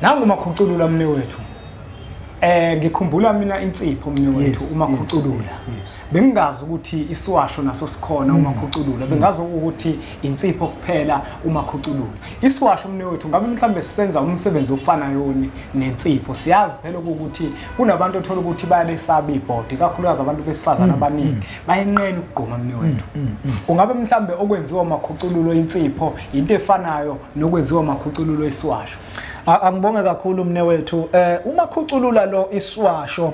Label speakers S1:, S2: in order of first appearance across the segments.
S1: Nangu Makhuculula mne wethu. Ngikhumbula mina insipho mne wethu uMakhuculula. Bengingazi ukuthi Isiwasho naso sikhona uMakhuculula. Bengazi ukuthi insipho kuphela uMakhuculula. Isiwasho mne wethu ngabe mhlambe sisenza umsebenzi ofanayo nensipho. Siyazi phela ukuthi kunabantu othola ukuthi bayalesaba ibhodi, kakhulukazi abantu besifazana abaningi. Bayenqena ukugquma mne wethu. Ungabe mhlambe okwenziwa uMakhuculula insipho into efanayo nokwenziwa uMakhuculula Isiwasho.
S2: Angibonge kakhulu mne wethu uMakhuculula lo Isiwasho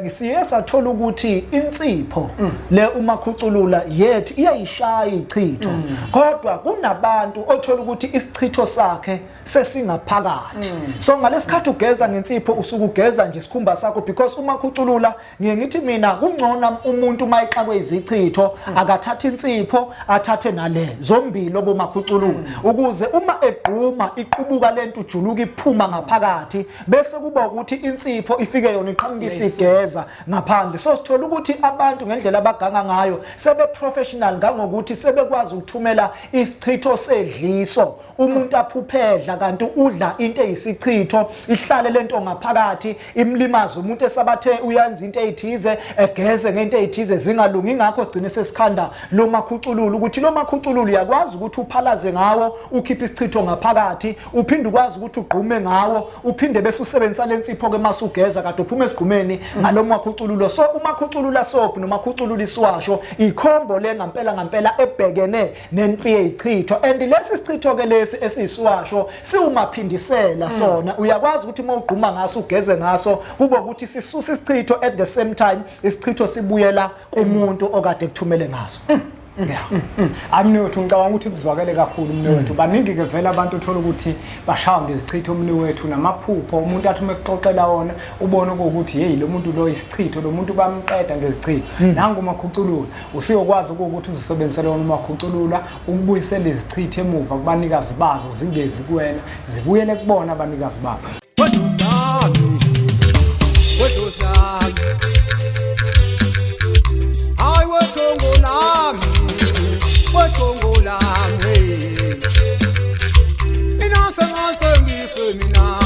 S2: ngisiye sathola ukuthi insipho le uMakhuculula yethu iyayishaya ichitho kodwa kunabantu othola ukuthi isichitho sakhe sesingaphakathi so ngalesikhathi ugeza ngensipho usuku ugeza nje isikhumba sakho because uMakhuculula ngithi mina kungcona umuntu mayixakwe izichitho akathatha insipho athathe nale zombili oboMakhuculula ukuze uma egquma iqubuka lento ujuluka iphuma ngaphakathi bese kuba ukuthi insipho ifike yona iqhamukisa igeza ngaphandle so sithola ukuthi abantu ngendlela abaganga ngayo sebe professional ngangokuthi sebekwazi ukuthumela isichitho sedliso umuntu aphuphedla kanti udla into eyisichitho ihlale lento ngaphakathi imlimaza umuntu esabathe uyanza into ezithize egeze ngento ezithize zingalungi ngakho sigcine sesikhanda lo Makhuculula ukuthi lo Makhuculula uyakwazi ukuthi uphalaze ngawo ukhiphe isichitho ngaphakathi uphinde ukwazi ukuthi ugqume ngawo uphinde bese usebenzisa lensipho ke masugeza kade uphume esigqumeni ngalo Makhuculula so uMakhuculula soap noMakhuculula Isiwasho ikhombo le ngampela ebhekene nempi yezichitho and lesi sichitho ke lesi esiyisiwasho siwumaphindisela sona uyakwazi ukuthi uma ugquma ngaso ugeze ngaso kube ukuthi sisusa isichitho at the same time isichitho sibuyela kumuntu okade kuthumele ngaso
S1: Amne wethu ngicabanga ukuthi kuzwakele kakhulu mne wethu baningi ke vele abantu othola ukuthi bashaya ngezichitho mne wethu namaphupho umuntu athi umexoxela wona ubone ukuthi hey lo muntu lo isichitho lo muntu bamqeda ngezichitho nangu uMakhuculula usiyokwazi ukuthi uzisebenzisele wona uMakhuculula ukubuyisela izichitho emuva kubanikazi bazo zingezi kuwena zibuyele kubona abanikazi babo
S3: Mina sengife mina